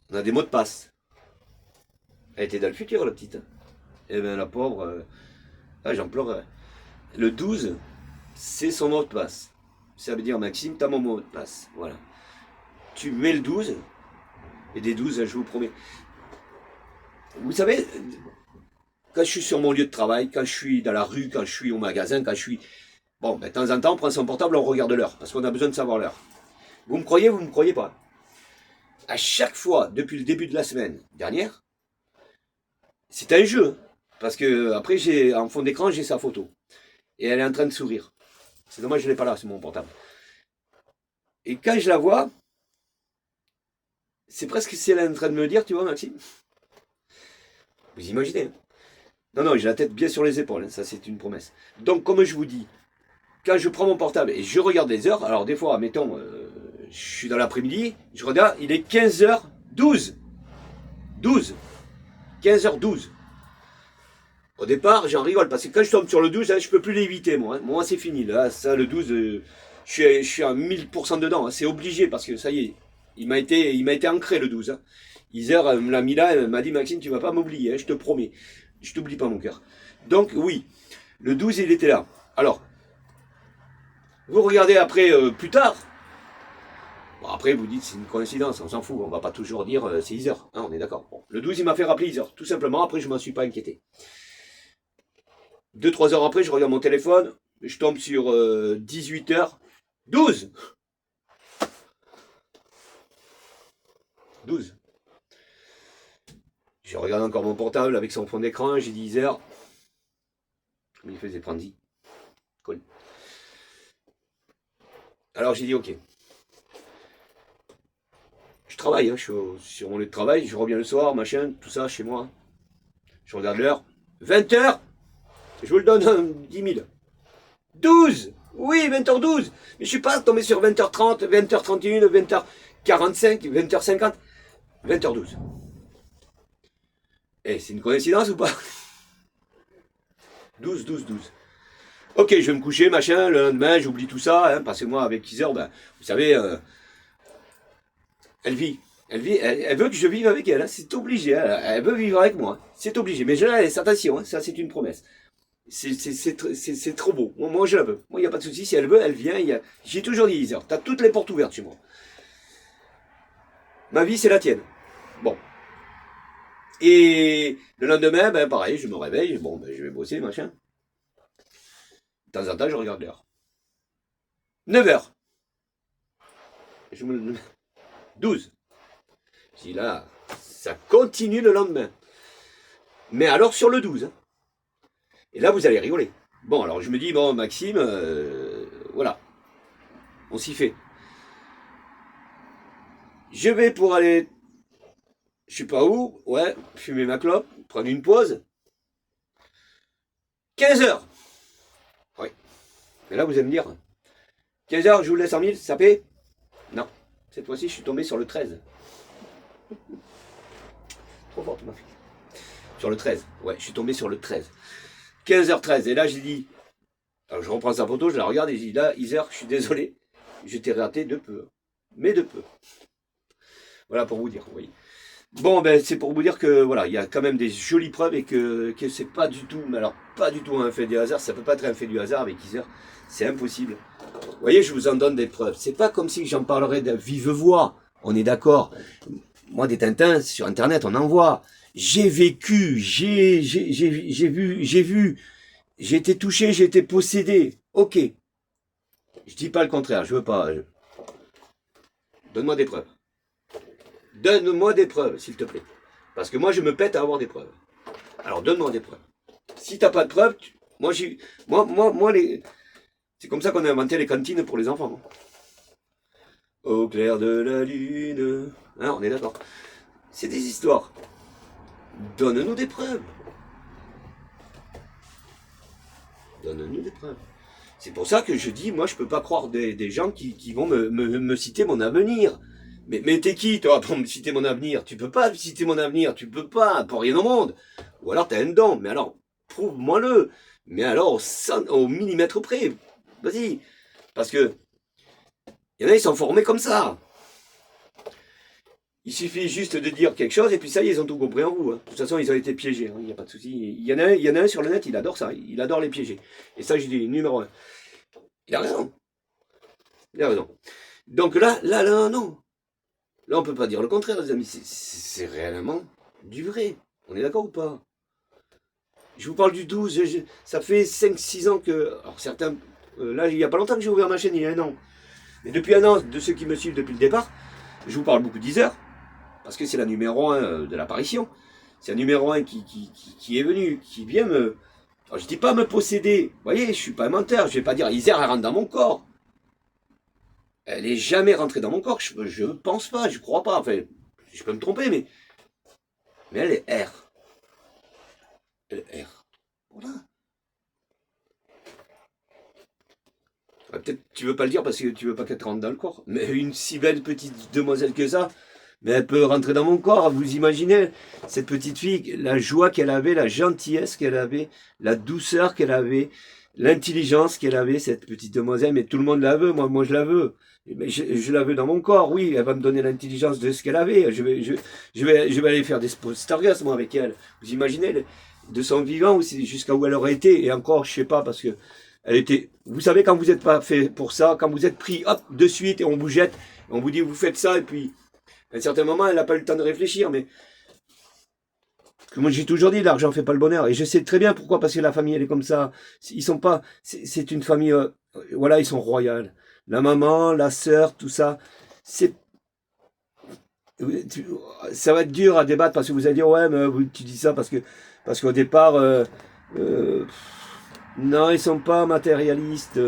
On a des mots de passe. Elle était dans le futur, la petite. Eh bien, la pauvre, j'en pleurais. Le 12, c'est son mot de passe. Ça veut dire, Maxime, t'as mon mot de passe. Voilà. Tu mets le 12, et des 12, je vous promets. Vous savez, quand je suis sur mon lieu de travail, quand je suis dans la rue, quand je suis au magasin, quand je suis... Bon, ben, de temps en temps, on prend son portable, on regarde l'heure, parce qu'on a besoin de savoir l'heure. Vous me croyez, vous me croyez pas? À chaque fois, depuis le début de la semaine dernière, c'est un jeu. Parce que après, en fond d'écran, j'ai sa photo. Et elle est en train de sourire. C'est dommage, je ne l'ai pas là, c'est mon portable. Et quand je la vois, c'est presque si elle est en train de me dire, tu vois, Maxime. Vous imaginez, hein? Non, non, j'ai la tête bien sur les épaules, hein, ça c'est une promesse. Donc, comme je vous dis, quand je prends mon portable et je regarde les heures, alors des fois, mettons, je suis dans l'après-midi, je regarde, il est 15h12. 12. 15h12. Au départ, j'en rigole, parce que quand je tombe sur le 12, hein, je peux plus l'éviter, moi. Hein. Moi, c'est fini. Là, ça, le 12, je suis à 1000% dedans. Hein. C'est obligé, parce que ça y est, il m'a été ancré, le 12. Hein. Isère me l'a mis là, elle m'a dit, Maxime, tu vas pas m'oublier, hein, je te promets. Je t'oublie pas, mon cœur. Donc, oui, le 12, il était là. Alors, vous regardez après, plus tard. Bon, après, vous dites, c'est une coïncidence, on s'en fout. On va pas toujours dire, c'est Isère. Hein, on est d'accord. Bon, le 12, il m'a fait rappeler Isère, tout simplement. Après, je m'en suis pas inquiété. 2-3 heures après, je regarde mon téléphone, je tombe sur 18h. 12 12. Je regarde encore mon portable avec son fond d'écran, j'ai dit 10h. Il faisait 30. Cool. Alors j'ai dit ok. Je travaille, hein, je suis sur mon lieu de travail, je reviens le soir, machin, tout ça, chez moi. Je regarde l'heure. 20h. Je vous le donne 10 000. 12. Oui, 20h12. Mais je suis pas tombé sur 20h30, 20h31, 20h45, 20h50. 20h12. Eh, c'est une coïncidence ou pas? 12, 12, 12. Ok, je vais me coucher, machin, le lendemain, j'oublie tout ça, hein, parce que moi, avec Kizer, ben, vous savez, elle vit. Elle veut que je vive avec elle, hein, c'est obligé, elle veut vivre avec moi, c'est obligé. Mais je la laisse, attention, hein, ça c'est une promesse. C'est trop beau, moi je la veux. Moi, il n'y a pas de souci, si elle veut, elle vient. J'ai toujours dit, Kizer, t'as toutes les portes ouvertes chez moi. Ma vie, c'est la tienne. Bon. Et le lendemain, ben pareil, je me réveille, bon, ben, je vais bosser, machin. De temps en temps, je regarde l'heure. 9h. 12. Je dis là, ça continue le lendemain. Mais alors sur le 12. Hein. Et là, vous allez rigoler. Bon, alors je me dis, bon, Maxime, voilà. On s'y fait. Je vais pour aller, je sais pas où, ouais, fumer ma clope, prendre une pause. 15h. Oui. Mais là, vous allez me dire, 15h, je vous laisse en 1000, ça paie? Non. Cette fois-ci, je suis tombé sur le 13. Trop forte, ma fille. Sur le 13. Ouais, je suis tombé sur le 13. 15h13. Et là, j'ai dit, alors je reprends sa photo, je la regarde et je dis, là, Iser, je suis désolé, je t'ai raté de peu. Mais de peu. Voilà pour vous dire, oui. Bon, ben, c'est pour vous dire que, voilà, il y a quand même des jolies preuves et que c'est pas du tout, mais alors, pas du tout un fait du hasard. Ça peut pas être un fait du hasard avec Iser. C'est impossible. Vous voyez, je vous en donne des preuves. C'est pas comme si j'en parlerais de vive voix. On est d'accord. Moi, des Tintins, sur Internet, on en voit. J'ai vécu, j'ai vu, j'ai été touché, j'ai été possédé. Ok. Je dis pas le contraire, je veux pas. Donne-moi des preuves. Donne-moi des preuves, s'il te plaît. Parce que moi, je me pète à avoir des preuves. Alors, donne-moi des preuves. Si t'as pas de preuves, moi, c'est comme ça qu'on a inventé les cantines pour les enfants. Au clair de la lune. Hein, on est d'accord. C'est des histoires. Donne-nous des preuves. Donne-nous des preuves. C'est pour ça que je dis, moi, je peux pas croire des gens qui vont me citer mon avenir. Mais t'es qui, toi, pour me citer mon avenir? Tu peux pas citer mon avenir, tu peux pas, pour rien au monde. Ou alors t'as un don, mais alors, prouve-moi-le. Mais alors, au millimètre près. Vas-y. Parce que, il y en a, ils sont formés comme ça. Il suffit juste de dire quelque chose et puis ça, ils ont tout compris en vous. Hein. De toute façon, ils ont été piégés, hein. Il n'y a pas de souci. Il y en a un sur le net, il adore ça. Il adore les piéger. Et ça, j'ai dit numéro 1. Il a raison. Il a raison. Donc là, non. Là, on peut pas dire le contraire, les amis. C'est réellement du vrai. On est d'accord ou pas? Je vous parle du 12. Ça fait 5-6 ans que... Alors certains... là, il n'y a pas longtemps que j'ai ouvert ma chaîne, il y a un an. Mais depuis un an, de ceux qui me suivent depuis le départ, je vous parle beaucoup d'Iser. Parce que c'est la numéro 1 de l'apparition. C'est un numéro 1 qui est venu, qui vient me... Alors, je dis pas me posséder. Vous voyez, je suis pas un menteur. Je vais pas dire Iser, elle rentre dans mon corps. Elle est jamais rentrée dans mon corps. Je pense pas, je crois pas. Enfin, je peux me tromper, mais elle est R. Elle est R. Voilà. Peut-être tu veux pas le dire parce que tu veux pas qu'elle te rentre dans le corps. Mais une si belle petite demoiselle que ça, mais elle peut rentrer dans mon corps. Vous imaginez cette petite fille, la joie qu'elle avait, la gentillesse qu'elle avait, la douceur qu'elle avait, l'intelligence qu'elle avait, cette petite demoiselle. Mais tout le monde la veut. Moi je la veux. Mais je la veux dans mon corps. Oui, elle va me donner l'intelligence de ce qu'elle avait. Je vais aller faire des stargasmes moi avec elle. Vous imaginez de son vivant jusqu'à où elle aurait été. Et encore, je sais pas parce que elle était. Vous savez quand vous n'êtes pas fait pour ça, quand vous êtes pris, hop, de suite et on vous jette, on vous dit vous faites ça et puis à un certain moment, elle n'a pas eu le temps de réfléchir, mais moi j'ai toujours dit, l'argent fait pas le bonheur, et je sais très bien pourquoi, parce que la famille elle est comme ça. Ils sont pas, c'est une famille, voilà, ils sont royales. La maman, la sœur, tout ça, c'est, ça va être dur à débattre parce que vous allez dire ouais, mais tu dis ça parce qu'au départ, Non, ils sont pas matérialistes.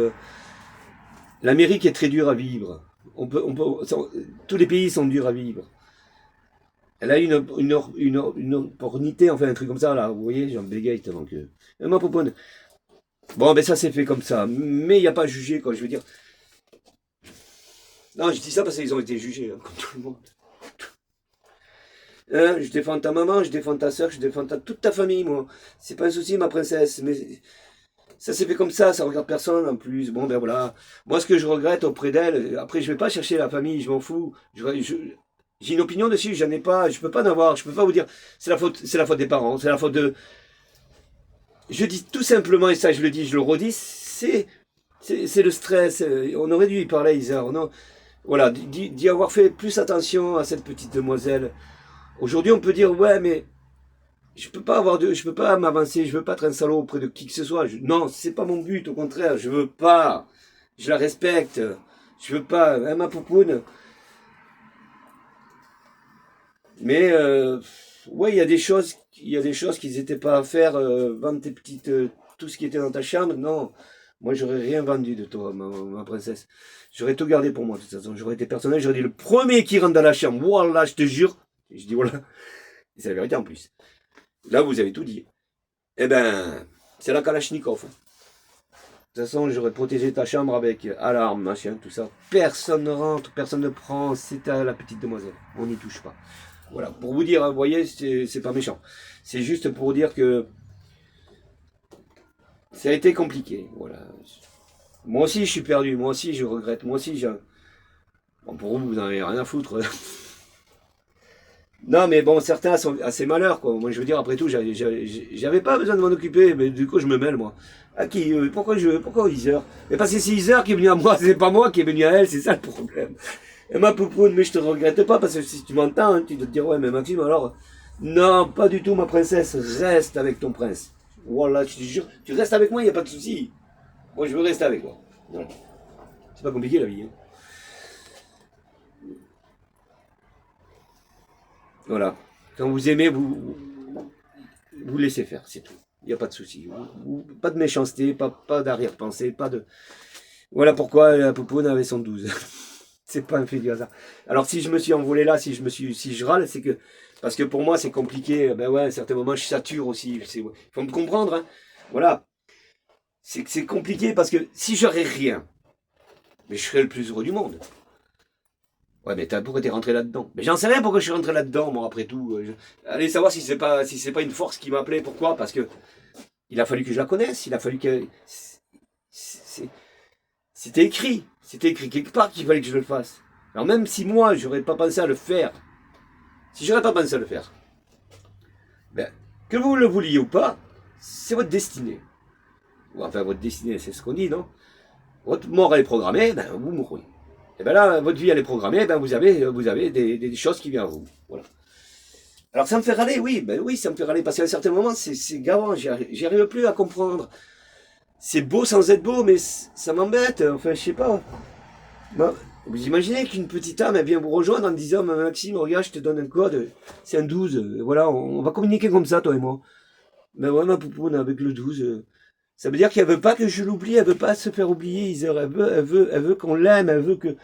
L'Amérique est très dure à vivre. Tous les pays sont durs à vivre. Elle a une opportunité, enfin un truc comme ça là. Vous voyez, j'en bégaye tellement que. Ma poponne. Bon, ben ça c'est fait comme ça. Mais il n'y a pas à juger, quoi. Je veux dire. Non, je dis ça parce qu'ils ont été jugés, hein, comme tout le monde. Hein, je défends ta maman, je défends ta soeur, je défends toute ta famille, moi. C'est pas un souci, ma princesse. Mais ça s'est fait comme ça regarde personne en plus. Bon, ben voilà. Moi, ce que je regrette auprès d'elle, après, je vais pas chercher la famille, je m'en fous. J'ai une opinion dessus, j'en ai pas, je peux pas en avoir, je peux pas vous dire, c'est la faute des parents, c'est la faute de. Je dis tout simplement, et ça je le dis, je le redis, c'est le stress. On aurait dû y parler, Isa. Voilà, d'y avoir fait plus attention à cette petite demoiselle. Aujourd'hui, on peut dire, ouais, mais je peux pas m'avancer, je veux pas être un salaud auprès de qui que ce soit. Non, c'est pas mon but, au contraire, je veux pas. Je la respecte. Je veux pas, hein, ma poupoune. Mais ouais, il y a des choses qu'ils n'étaient pas à faire. Vendre tes petites, tout ce qui était dans ta chambre. Non, moi j'aurais rien vendu de toi, ma princesse. J'aurais tout gardé pour moi de toute façon. J'aurais été personnel. J'aurais dit le premier qui rentre dans la chambre. Voilà, je te jure. Et je dis voilà. C'est la vérité en plus. Là, vous avez tout dit. Eh ben, c'est la Kalachnikov. De toute façon, j'aurais protégé ta chambre avec alarme, machin, tout ça. Personne ne rentre, personne ne prend. C'est à la petite demoiselle. On n'y touche pas. Voilà, pour vous dire, vous voyez, c'est pas méchant. C'est juste pour dire que ça a été compliqué. Voilà. Moi aussi, je suis perdu. Moi aussi, je regrette. Moi aussi, bon, pour vous, vous n'en avez rien à foutre. Non, mais bon, certains sont assez malheurs, quoi. Moi, je veux dire, après tout, j'avais pas besoin de m'en occuper, mais du coup, je me mêle, moi. À qui pourquoi Heather? Mais parce que c'est Heather qui est venu à moi, c'est pas moi qui est venu à elle, c'est ça le problème. Et ma poupoune, mais je te regrette pas, parce que si tu m'entends, hein, tu dois te dire, ouais, mais Maxime, alors. Non, pas du tout, ma princesse, reste avec ton prince. Voilà, je te jure, tu restes avec moi, il n'y a pas de souci. Moi, je veux rester avec toi. Voilà. C'est pas compliqué, la vie, hein. Voilà. Quand vous aimez, vous laissez faire, c'est tout. Il n'y a pas de souci. Pas de méchanceté, pas d'arrière-pensée, pas de. Voilà pourquoi la poupoune avait son 12. C'est pas un fait du hasard. Alors si je me suis envolé là, si je râle, c'est que parce que pour moi c'est compliqué. Ben ouais, à certains moments je sature aussi. Il faut me comprendre. Hein. Voilà. C'est compliqué parce que si j'aurais rien, mais je serais le plus heureux du monde. Ouais, mais pourquoi t'es rentré là-dedans? Mais j'en sais rien pourquoi je suis rentré là-dedans, moi, après tout. Allez savoir si c'est pas une force qui m'appelait. Pourquoi? Parce que il a fallu que je la connaisse. Il a fallu que c'était écrit. C'était écrit quelque part qu'il fallait que je le fasse. Alors même si moi, j'aurais pas pensé à le faire, si j'aurais pas pensé à le faire, ben, que vous le vouliez ou pas, c'est votre destinée. Enfin, votre destinée, c'est ce qu'on dit, non? Votre mort, elle est programmée, ben, vous mourrez. Et ben là, votre vie, elle est programmée, ben, vous avez des choses qui viennent à vous. Voilà. Alors ça me fait râler, oui, ben oui, ça me fait râler, parce qu'à un certain moment, c'est gavant, j'y arrive plus à comprendre. C'est beau sans être beau, mais ça m'embête, enfin, je sais pas. Ben, vous imaginez qu'une petite âme, elle vient vous rejoindre en disant, Maxime, regarde, je te donne un code, c'est un 12, voilà, on va communiquer comme ça, toi et moi. Ben ouais, ma poupoune, avec le 12, ça veut dire qu'elle veut pas que je l'oublie, elle veut pas se faire oublier, Iser, elle veut qu'on l'aime, elle veut que...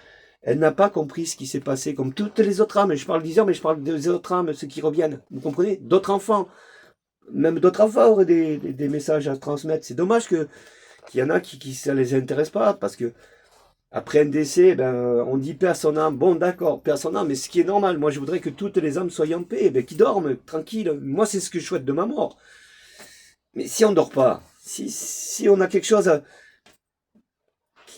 Elle n'a pas compris ce qui s'est passé, comme toutes les autres âmes. Je parle d'Iser, mais je parle des autres âmes, ceux qui reviennent. Vous comprenez? D'autres enfants. Même d'autres enfants auraient des messages à transmettre. C'est dommage qu'il y en a qui ça les intéresse pas, parce que après un décès, ben, on dit paix à son âme. Bon, d'accord, paix à son âme, mais ce qui est normal. Moi, je voudrais que toutes les âmes soient en paix, ben, qu'ils dorment, tranquilles. Moi, c'est ce que je souhaite de ma mort. Mais si on dort pas, si on a quelque chose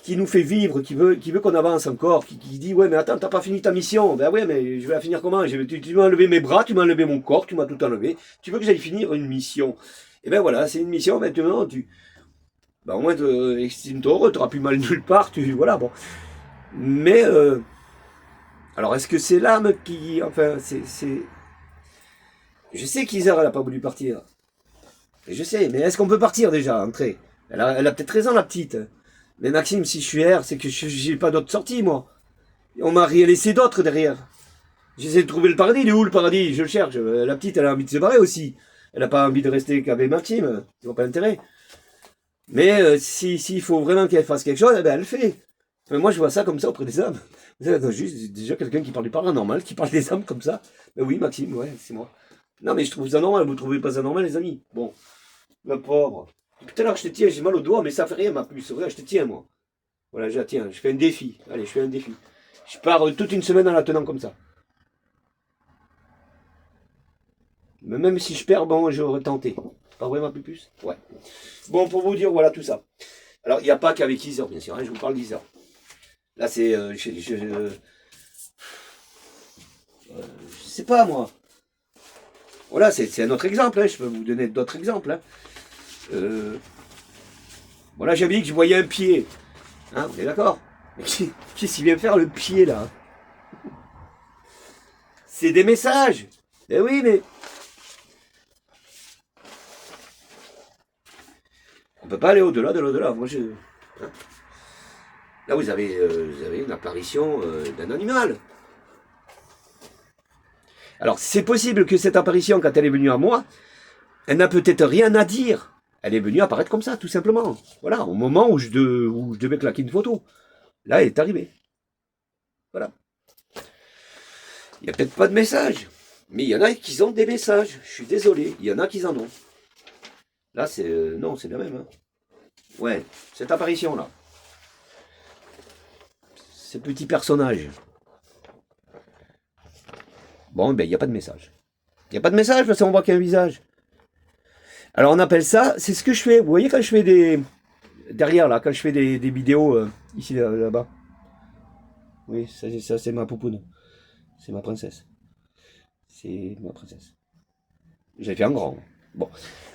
qui nous fait vivre, qui veut qu'on avance encore, qui dit ouais mais attends, t'as pas fini ta mission, ben ouais mais je vais la finir comment? Tu m'as enlevé mes bras, tu m'as enlevé mon corps, tu m'as tout enlevé, tu veux que j'aille finir une mission? Et ben voilà, c'est une mission maintenant, ben au moins estime-toi, t'auras plus mal nulle part, voilà bon. Mais alors est-ce que c'est l'âme qui, enfin je sais qu'Isère elle a pas voulu partir, et je sais, mais est-ce qu'on peut partir déjà, entrer? Elle a peut-être raison la petite. Mais Maxime, si je suis R, c'est que j'ai pas d'autre sortie, moi. On m'a rien laissé d'autre derrière. J'essaie de trouver le paradis. Il est où le paradis? Je le cherche. La petite, elle a envie de se barrer aussi. Elle a pas envie de rester qu'avec Maxime. Ils n'ont pas intérêt. Mais s'il faut vraiment qu'elle fasse quelque chose, eh ben elle le fait. Mais moi, je vois ça comme ça auprès des hommes. Vous avez juste déjà quelqu'un qui parle du paranormal, qui parle des hommes comme ça. Ben oui, Maxime, ouais, c'est moi. Non, mais je trouve ça normal. Vous trouvez pas ça normal, les amis? Bon, la pauvre. Tout à l'heure, je te tiens, j'ai mal au doigt, mais ça fait rien, ma puce. Regarde, je te tiens, moi. Voilà, je la tiens. Je fais un défi. Allez, je fais un défi. Je pars toute une semaine en la tenant comme ça. Mais même si je perds, bon, j'aurais tenté. Pas vrai, ma puce? Ouais. Bon, pour vous dire, voilà tout ça. Alors, il n'y a pas qu'avec Isor, bien sûr. Hein, je vous parle d'Isor. Là, c'est... je sais pas, moi. Voilà, c'est un autre exemple. Hein. Je peux vous donner d'autres exemples. Hein. Voilà, j'avais dit que je voyais un pied. Hein, on est d'accord? Mais qu'est-ce qu'il vient faire le pied, là? C'est des messages. Eh oui, mais... on peut pas aller au-delà de l'au-delà. Moi, hein. Là, vous avez une apparition d'un animal. Alors, c'est possible que cette apparition, quand elle est venue à moi, elle n'a peut-être rien à dire. Elle est venue apparaître comme ça, tout simplement. Voilà, au moment où je devais claquer une photo. Là, elle est arrivée. Voilà. Il n'y a peut-être pas de message. Mais il y en a qui ont des messages. Je suis désolé. Il y en a qui en ont. Là, c'est... non, c'est la même. Hein. Ouais, cette apparition-là. Ces petits personnages. Bon, ben, il n'y a pas de message. Il n'y a pas de message parce qu'on voit qu'il y a un visage. Alors, on appelle ça... c'est ce que je fais. Vous voyez quand je fais des... derrière, là, quand je fais des vidéos... ici, là-bas. Oui, ça c'est ma poupoune. C'est ma princesse. C'est ma princesse. J'ai fait en grand. Bon.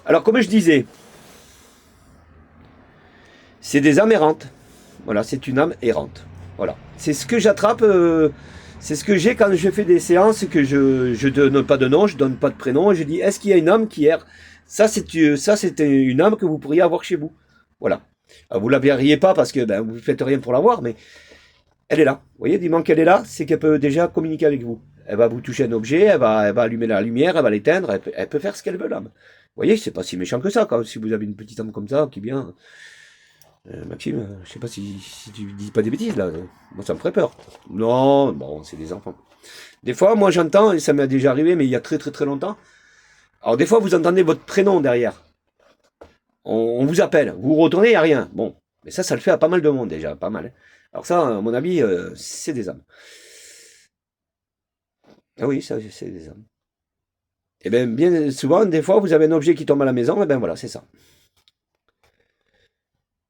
Alors, comme je disais, c'est des âmes errantes. Voilà, c'est une âme errante. Voilà. C'est ce que j'attrape, c'est ce que j'ai quand je fais des séances, que je donne pas de nom, je donne pas de prénom, et je dis, est-ce qu'il y a une âme qui erre? Ça, c'est une âme que vous pourriez avoir chez vous. Voilà. Alors, vous la verriez pas parce que ben, vous ne faites rien pour la voir, mais elle est là. Vous voyez, du moment qu'elle est là, c'est qu'elle peut déjà communiquer avec vous. Elle va vous toucher un objet, elle va allumer la lumière, elle va l'éteindre, elle peut faire ce qu'elle veut, l'âme. Vous voyez, c'est pas si méchant que ça, quand, si vous avez une petite âme comme ça, qui vient... Maxime, je sais pas si tu dis pas des bêtises là. Moi ça me ferait peur. Non, bon, c'est des enfants. Des fois, moi j'entends, et ça m'est déjà arrivé, mais il y a très très très longtemps. Alors des fois, vous entendez votre prénom derrière. On vous appelle, vous retournez, il n'y a rien. Bon, mais ça le fait à pas mal de monde déjà, pas mal. Hein. Alors ça, à mon avis, c'est des âmes. Ah oui, ça, c'est des âmes. Et bien, bien souvent, des fois, vous avez un objet qui tombe à la maison, et ben voilà, c'est ça.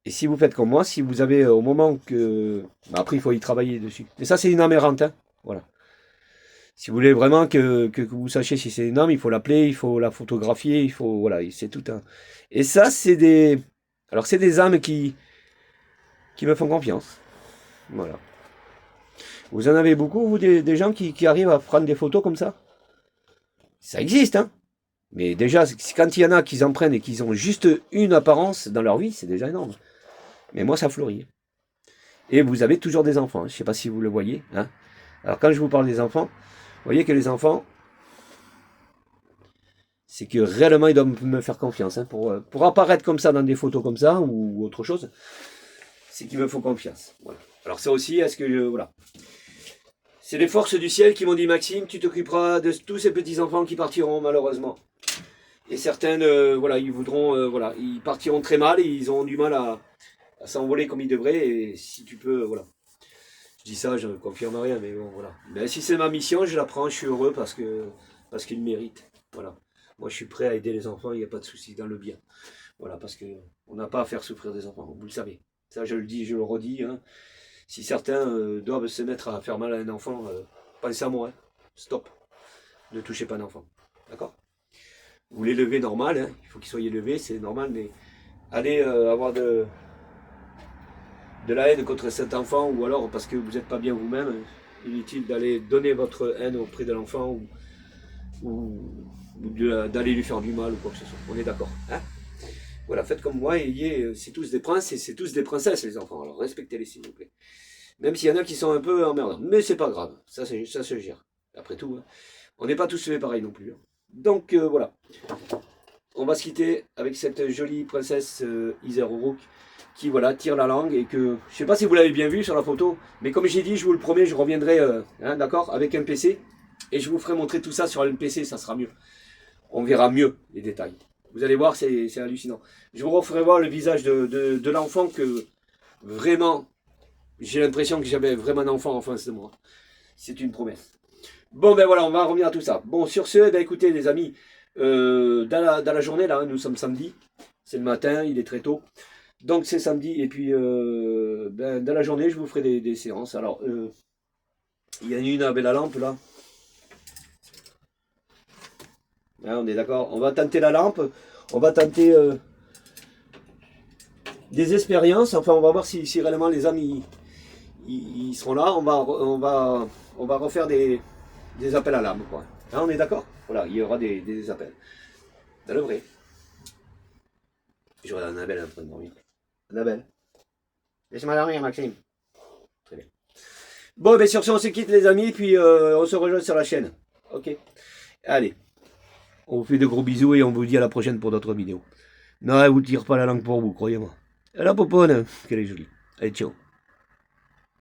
Et si vous faites comme moi, si vous avez au moment que... bah, après, il faut y travailler dessus. Mais ça, c'est une âme errante. Hein. Voilà. Si vous voulez vraiment que vous sachiez si c'est une âme, il faut l'appeler, il faut la photographier, il faut... voilà, c'est tout un... Et ça, c'est des... alors, c'est des âmes qui me font confiance. Voilà. Vous en avez beaucoup, vous, des gens qui arrivent à prendre des photos comme ça? Ça existe, hein. Mais déjà, quand il y en a qui en prennent et qui ont juste une apparence dans leur vie, c'est déjà énorme. Mais moi, ça fleurit. Et vous avez toujours des enfants. Je ne sais pas si vous le voyez. Hein. Alors quand je vous parle des enfants, vous voyez que les enfants, c'est que réellement ils doivent me faire confiance. Hein, pour apparaître comme ça dans des photos comme ça ou autre chose, c'est qu'il me faut confiance. Voilà. Alors ça aussi, est-ce que voilà. C'est les forces du ciel qui m'ont dit, Maxime, tu t'occuperas de tous ces petits-enfants qui partiront malheureusement. Et certains, voilà, ils voudront, voilà, ils partiront très mal et ils auront du mal à s'envoler comme ils devraient. Et si tu peux, voilà. Je dis ça, je ne confirme rien, mais bon, voilà. Mais si c'est ma mission, je la prends, je suis heureux parce qu'ils le méritent. Voilà. Moi, je suis prêt à aider les enfants, il n'y a pas de souci, dans le bien. Voilà, parce qu'on n'a pas à faire souffrir des enfants, vous le savez. Ça, je le dis, je le redis. Hein. Si certains doivent se mettre à faire mal à un enfant, pensez à moi. Hein. Stop. Ne touchez pas d'enfant. D'accord? Vous l'élevez normal, hein. Il faut qu'il soit élevé, c'est normal, mais allez avoir de la haine contre cet enfant, ou alors parce que vous n'êtes pas bien vous-même, inutile d'aller donner votre haine auprès de l'enfant ou d'aller lui faire du mal ou quoi que ce soit. On est d'accord. Hein, voilà, faites comme moi, c'est tous des princes et c'est tous des princesses les enfants, alors respectez-les s'il vous plaît. Même s'il y en a qui sont un peu emmerdants, mais c'est pas grave, ça se gère. Après tout, hein. On n'est pas tous fait pareil non plus. Hein. Donc voilà. on va se quitter avec cette jolie princesse Iserorook qui voilà tire la langue et que je sais pas si vous l'avez bien vu sur la photo, mais comme j'ai dit, je vous le promets, je reviendrai d'accord, avec un PC et je vous ferai montrer tout ça sur un PC, ça sera mieux. On verra mieux les détails. Vous allez voir, c'est hallucinant. Je vous referai voir le visage de l'enfant que vraiment, j'ai l'impression que j'avais vraiment un enfant en face de moi. C'est une promesse. Bon ben voilà, on va revenir à tout ça. Bon, sur ce, ben, écoutez les amis, dans la journée là, nous sommes samedi, c'est le matin, il est très tôt. Donc c'est samedi, et puis ben, dans la journée, je vous ferai des séances. Alors, il y en a une avec la lampe là. Hein, on est d'accord. On va tenter la lampe, on va tenter des expériences. Enfin, on va voir si réellement les âmes ils seront là. On va refaire des appels à l'âme, quoi. Hein, on est d'accord? Voilà, il y aura des appels. Dans le vrai. Je regarde Annabelle en train de dormir. Annabelle. Laisse-moi dormir, Maxime. Très bien. Bon, ben sur ce, on se quitte, les amis, puis on se rejoint sur la chaîne. Ok. Allez. On vous fait de gros bisous et on vous dit à la prochaine pour d'autres vidéos. Non, elle vous tire pas la langue pour vous, croyez-moi. Elle a popone, qu'elle est jolie. Allez, ciao.